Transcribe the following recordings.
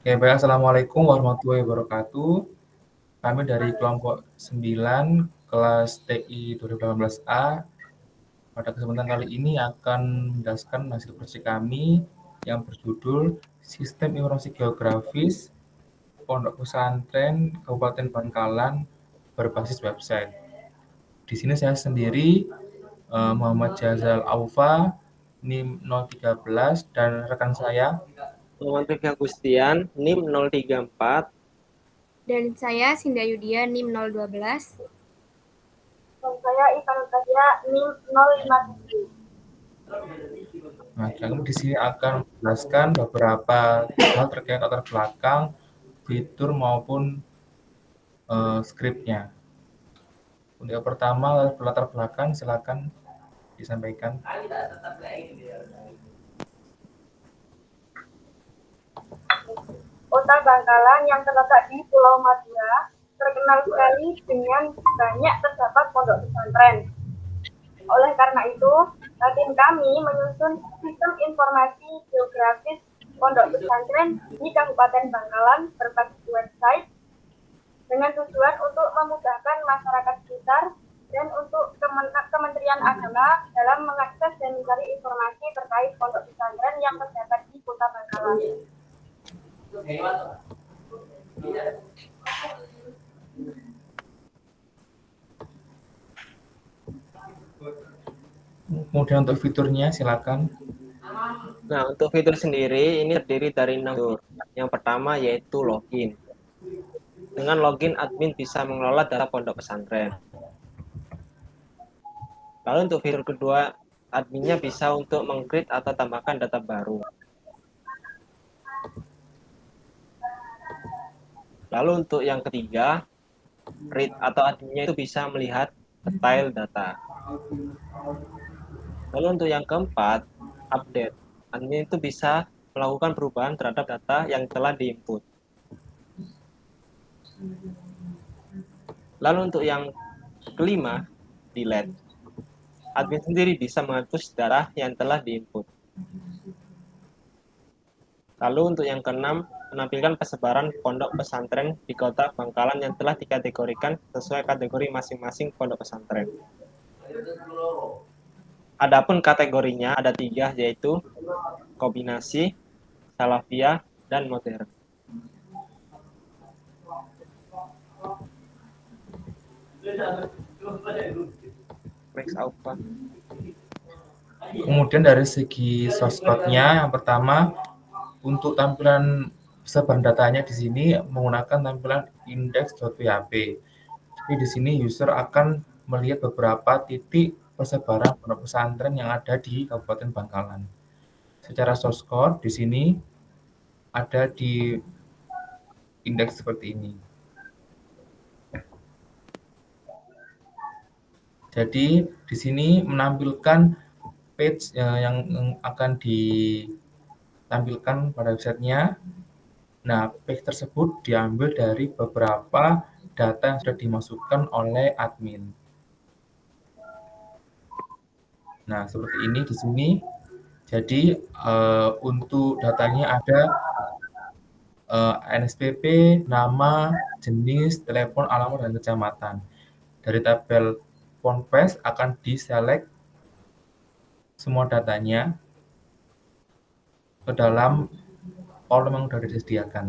Oke, baik. Assalamualaikum warahmatullahi wabarakatuh. Kami dari kelompok 9 kelas TI 2018A. Pada kesempatan kali ini akan menjelaskan hasil project kami yang berjudul Sistem Informasi Geografis Pondok Pesantren Kabupaten Bangkalan berbasis website. Di sini saya sendiri, Muhammad Jazal Aufa, NIM 013, dan rekan saya. Muhammad Rifki Agustian, NIM 034. Dan saya Sinda Yudia, NIM 012. Dan saya Ivan Utasia, NIM 057. Nah, kami di sini akan menjelaskan beberapa hal terkait latar belakang, fitur maupun skripnya. Untuk yang pertama, latar belakang, silakan disampaikan. Kota Bangkalan yang terletak di Pulau Madura terkenal sekali dengan banyak terdapat pondok pesantren. Oleh karena itu, tim kami menyusun sistem informasi geografis pondok pesantren di Kabupaten Bangkalan berbasis website dengan tujuan untuk memudahkan masyarakat sekitar dan untuk Kementerian Agama dalam mengakses dan mencari informasi terkait pondok pesantren yang terdapat di Kota Bangkalan. Kemudian untuk fiturnya, silakan. Nah, untuk fitur sendiri ini terdiri dari 6 fitur. Yang pertama yaitu login. Dengan login, admin bisa mengelola data pondok pesantren. Lalu untuk fitur kedua, adminnya bisa untuk meng-create atau tambahkan data baru. Lalu untuk yang ketiga, read atau adminnya itu bisa melihat detail data. Lalu untuk yang keempat, update. Admin itu bisa melakukan perubahan terhadap data yang telah diinput. Lalu untuk yang kelima, delete. Admin sendiri bisa menghapus data yang telah diinput. Lalu untuk yang keenam, menampilkan persebaran pondok pesantren di Kota Bangkalan yang telah dikategorikan sesuai kategori masing-masing pondok pesantren. Adapun kategorinya ada 3, yaitu kombinasi, salafiyah, dan modern. Kemudian dari segi source code-nya, yang pertama untuk tampilan persebaran datanya di sini menggunakan tampilan index.php. Jadi di sini user akan melihat beberapa titik persebaran pondok pesantren yang ada di Kabupaten Bangkalan. Secara source code di sini ada di indeks seperti ini. Jadi di sini menampilkan page yang akan ditampilkan pada websitenya. Nah, page tersebut diambil dari beberapa data yang sudah dimasukkan oleh admin. Nah, seperti ini di sini. Jadi untuk datanya ada NSPP, nama, jenis, telepon, alamat, dan kecamatan. Dari tabel Ponpes akan diselect semua datanya ke dalam kolom yang sudah disediakan.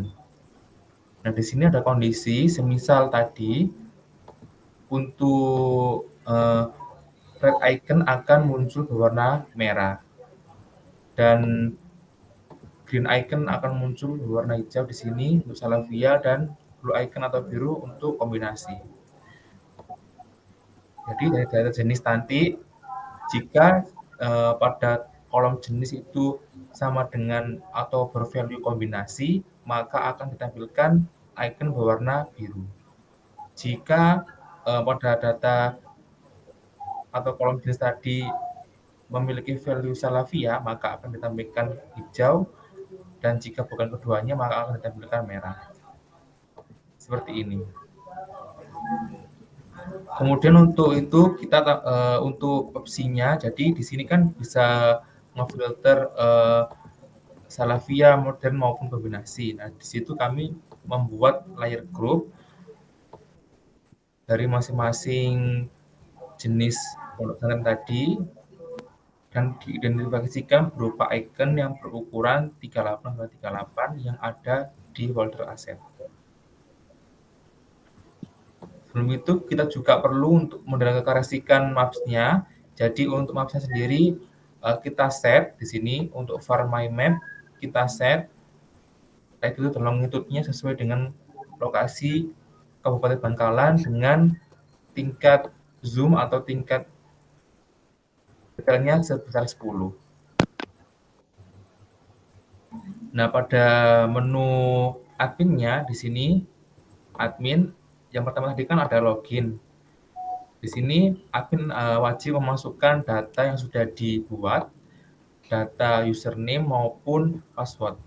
Nah, di sini ada kondisi, semisal tadi untuk red icon akan muncul berwarna merah dan green icon akan muncul berwarna hijau di sini untuk salafiyah dan blue icon atau biru untuk kombinasi. Jadi dari data jenis nanti jika pada kolom jenis itu sama dengan atau bervalue kombinasi, maka akan ditampilkan icon berwarna biru. Jika pada data atau kolom jenis tadi memiliki value salafiyah, maka akan ditampilkan hijau, dan jika bukan keduanya, maka akan ditampilkan merah. Seperti ini. Kemudian untuk itu kita untuk opsinya, jadi di sini kan bisa ngefilter Salafia, modern maupun kombinasi. Nah, di situ kami membuat layer group dari masing-masing jenis pondok pesantren tadi dan diidentifikasikan berupa icon yang berukuran 38x38 yang ada di folder aset. Sebelum itu kita juga perlu untuk mendeklarasikan maps-nya. Jadi untuk maps-nya sendiri kita set di sini untuk var my map kita set itu longitude-nya sesuai dengan lokasi Kabupaten Bangkalan dengan tingkat zoom atau tingkat detailnya sebesar 10. Nah, pada menu adminnya di sini admin yang pertama tadi kan ada login. Di sini admin wajib memasukkan data yang sudah dibuat, data username maupun password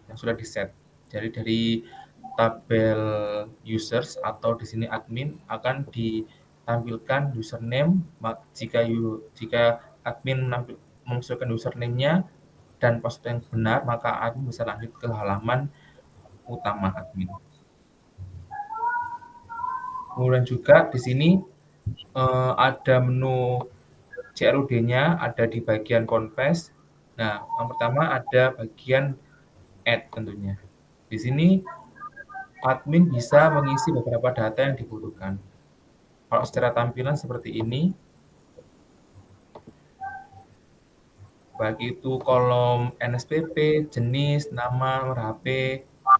yang sudah di-set. Jadi dari tabel users atau di sini admin akan ditampilkan username. Jika admin memasukkan username-nya dan password yang benar, maka admin bisa lanjut ke halaman utama admin. Kemudian juga di sini ada menu CRUD-nya ada di bagian confess. Nah, yang pertama ada bagian add tentunya. Di sini admin bisa mengisi beberapa data yang dibutuhkan. Kalau secara tampilan seperti ini, baik itu kolom NSPP, jenis, nama, nomor HP,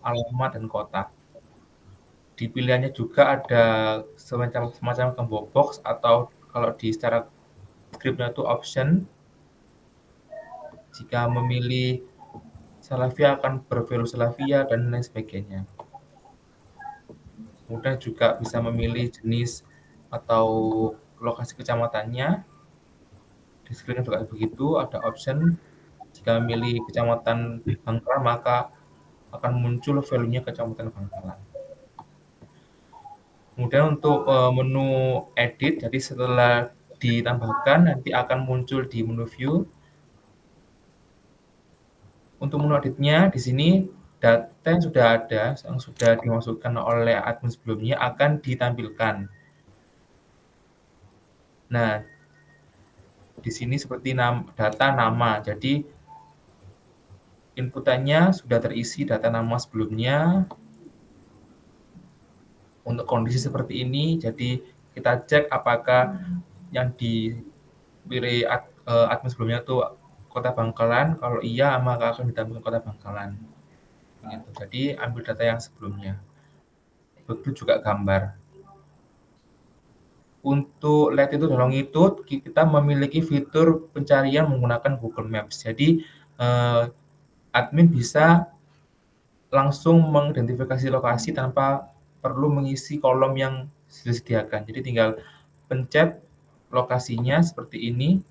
alamat, dan kota. Di pilihannya juga ada semacam combo box atau kalau di secara scriptnya itu option. Jika memilih Salafia akan bervalue Salafia dan lain sebagainya. Kemudian juga bisa memilih jenis atau lokasi kecamatannya. Di screen juga begitu, ada option. Jika memilih kecamatan Bangkalan, maka akan muncul value-nya kecamatan Bangkalan. Kemudian untuk menu edit, jadi setelah ditambahkan nanti akan muncul di menu view. Untuk menu editnya di sini data yang sudah ada, yang sudah dimasukkan oleh admin sebelumnya akan ditampilkan. Nah, di sini seperti data nama, jadi inputannya sudah terisi data nama sebelumnya. Untuk kondisi seperti ini, jadi kita cek apakah yang dipilih admin sebelumnya itu Kota Bangkalan. Kalau iya, maka akan ditampilkan Kota Bangkalan. Gitu. Jadi ambil data yang sebelumnya. Begitu juga gambar. Untuk latitude dan longitude, kita memiliki fitur pencarian menggunakan Google Maps. Jadi admin bisa langsung mengidentifikasi lokasi tanpa perlu mengisi kolom yang disediakan. Jadi tinggal pencet lokasinya seperti ini.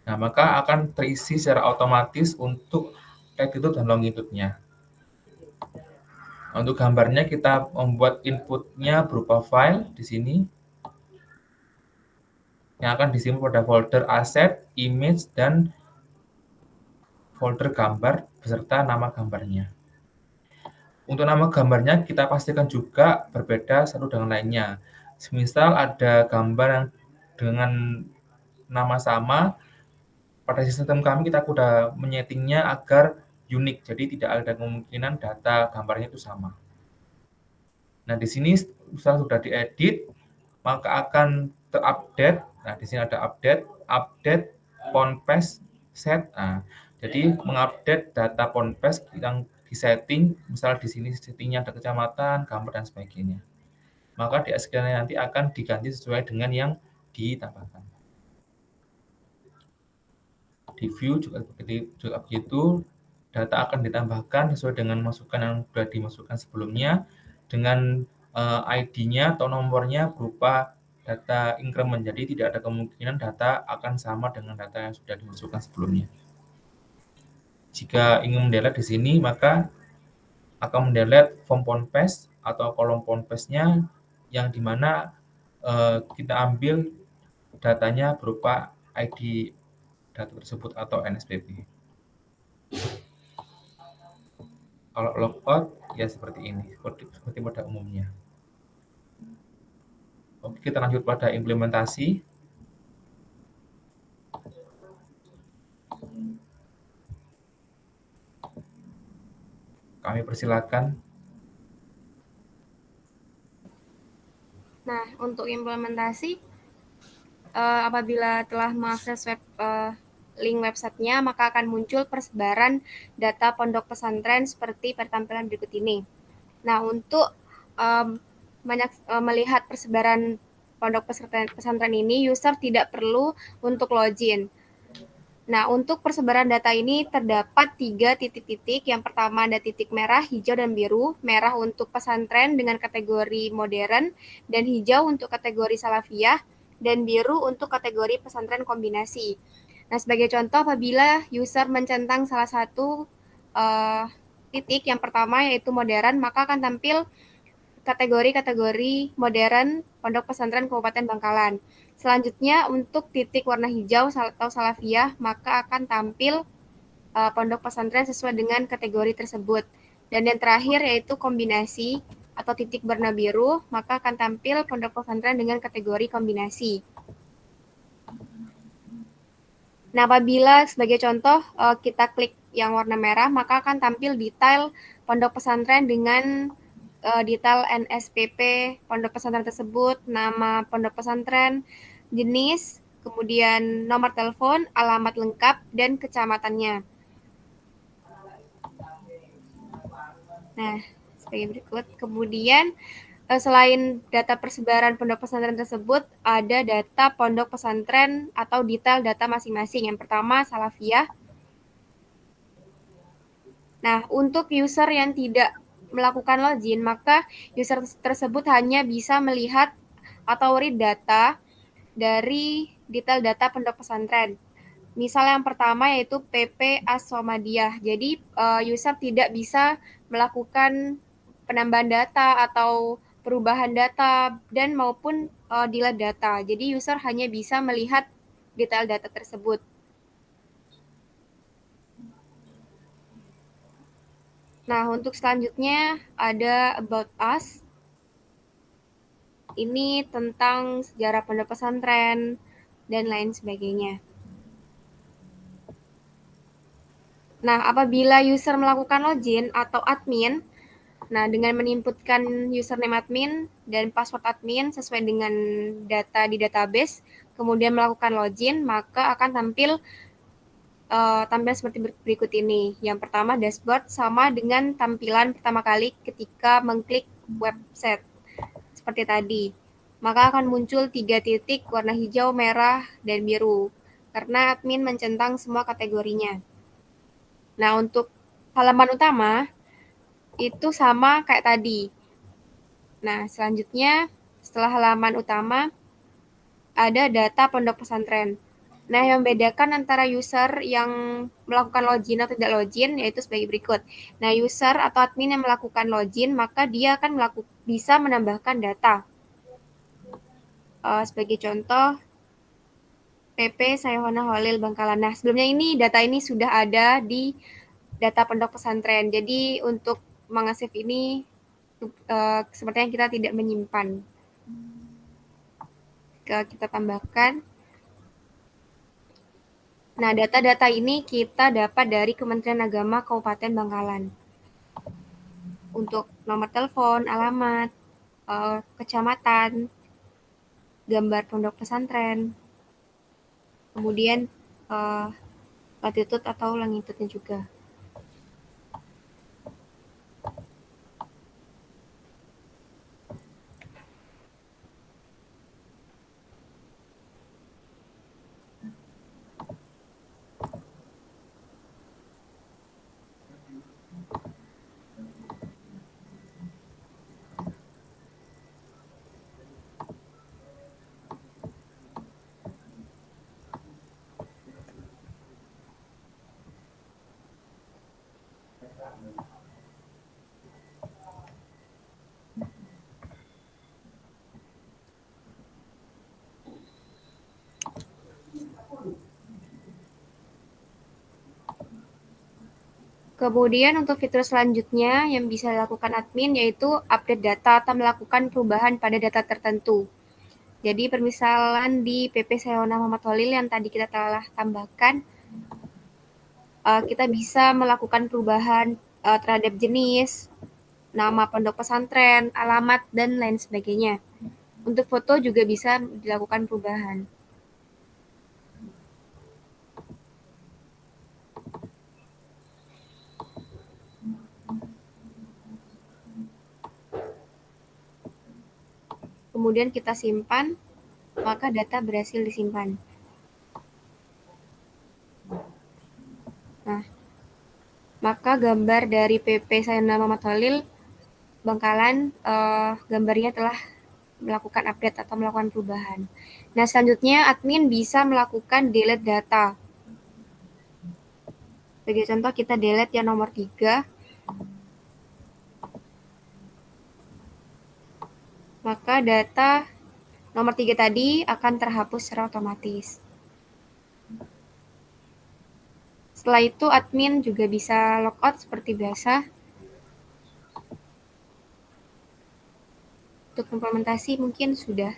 Nah, maka akan terisi secara otomatis untuk latitude dan longitude-nya. Untuk gambarnya kita membuat inputnya berupa file di sini yang akan disimpan pada folder aset, image, dan folder gambar beserta nama gambarnya. Untuk nama gambarnya kita pastikan juga berbeda satu dengan lainnya. Semisal ada gambar yang dengan nama sama, pada sistem kami kita sudah menyetingnya agar unik, jadi tidak ada kemungkinan data gambarnya itu sama. Nah, di sini misalnya sudah diedit, maka akan terupdate. Nah, di sini ada update ponpes set. Nah, jadi mengupdate data ponpes yang disetting, misal di sini settingnya ada kecamatan, gambar dan sebagainya. Maka di SQL nanti akan diganti sesuai dengan yang ditambahkan. Di view juga begitu, data akan ditambahkan sesuai dengan masukan yang sudah dimasukkan sebelumnya dengan ID-nya atau nomornya berupa data increment. Jadi tidak ada kemungkinan data akan sama dengan data yang sudah dimasukkan sebelumnya. Jika ingin mendelete di sini, maka akan mendelete form ponpes atau kolom ponpesnya yang dimana kita ambil datanya berupa ID data tersebut atau NSPP. Kalau logout ya seperti ini, seperti pada umumnya. Oke, kita lanjut pada implementasi. Kami persilakan. Nah, untuk implementasi, apabila telah mengakses link websitenya, maka akan muncul persebaran data pondok pesantren seperti pertampilan berikut ini. Nah, untuk melihat persebaran pondok pesantren ini, user tidak perlu untuk login. Nah, untuk persebaran data ini terdapat 3 titik-titik. Yang pertama ada titik merah, hijau, dan biru. Merah untuk pesantren dengan kategori modern, dan hijau untuk kategori salafiyah, dan biru untuk kategori pesantren kombinasi. Nah, sebagai contoh, apabila user mencentang salah satu titik yang pertama yaitu modern, maka akan tampil kategori-kategori modern Pondok Pesantren Kabupaten Bangkalan. Selanjutnya untuk titik warna hijau atau salafiyah, maka akan tampil pondok pesantren sesuai dengan kategori tersebut. Dan yang terakhir yaitu kombinasi atau titik warna biru, maka akan tampil pondok pesantren dengan kategori kombinasi. Nah, apabila sebagai contoh kita klik yang warna merah, maka akan tampil detail pondok pesantren dengan detail NSPP pondok pesantren tersebut, nama pondok pesantren, jenis, kemudian nomor telepon, alamat lengkap, dan kecamatannya. Nah, sebagai berikut. Kemudian, selain data persebaran pondok pesantren tersebut, ada data pondok pesantren atau detail data masing-masing. Yang pertama, salafiyah. Nah, untuk user yang tidak melakukan login, maka user tersebut hanya bisa melihat atau read data dari detail data pondok pesantren. Misal yang pertama yaitu PP As-Somadiyah. Jadi user tidak bisa melakukan penambahan data atau perubahan data dan maupun delete data. Jadi user hanya bisa melihat detail data tersebut. Nah, untuk selanjutnya ada About Us. Ini tentang sejarah pondok pesantren dan lain sebagainya. Nah, apabila user melakukan login atau admin, nah dengan menginputkan username admin dan password admin sesuai dengan data di database, kemudian melakukan login, maka akan tampil seperti berikut ini. Yang pertama, dashboard sama dengan tampilan pertama kali ketika mengklik website. Seperti tadi. Maka akan muncul 3 titik warna hijau, merah, dan biru. Karena admin mencentang semua kategorinya. Nah, untuk halaman utama, itu sama kayak tadi. Nah, selanjutnya setelah halaman utama, ada data pondok pesantren. Nah, yang membedakan antara user yang melakukan login atau tidak login yaitu sebagai berikut. Nah, user atau admin yang melakukan login, maka dia akan bisa menambahkan data. Sebagai contoh, PP Sayhona Holil Bangkalan. Nah, sebelumnya ini data ini sudah ada di data pondok pesantren. Jadi, untuk mengasih ini, sepertinya kita tidak menyimpan. Kita tambahkan. Nah, data-data ini kita dapat dari Kementerian Agama Kabupaten Bangkalan. Untuk nomor telepon, alamat, kecamatan, gambar pondok pesantren, kemudian latitude atau longitude-nya juga. Kemudian untuk fitur selanjutnya yang bisa dilakukan admin yaitu update data atau melakukan perubahan pada data tertentu. Jadi permisalan di PP Sayona Muhammad Holil yang tadi kita telah tambahkan, kita bisa melakukan perubahan terhadap jenis, nama pondok pesantren, alamat, dan lain sebagainya. Untuk foto juga bisa dilakukan perubahan. Kemudian kita simpan, maka data berhasil disimpan. Nah, maka gambar dari PP Sayona Muhammad Holil Bangkalan, gambarnya telah melakukan update atau melakukan perubahan. Nah, selanjutnya admin bisa melakukan delete data. Sebagai contoh kita delete yang nomor 3. Maka data nomor 3 tadi akan terhapus secara otomatis. Setelah itu admin juga bisa logout seperti biasa. Untuk implementasi mungkin sudah.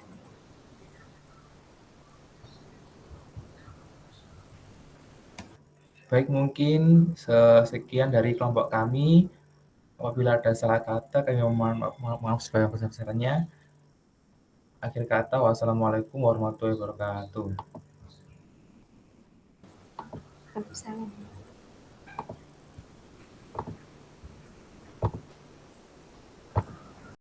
Baik, mungkin sekian dari kelompok kami. Apabila ada salah kata, kami mohon maaf sebesar-besarnya. Akhir kata, wassalamualaikum warahmatullahi wabarakatuh. Waalaikumsalam.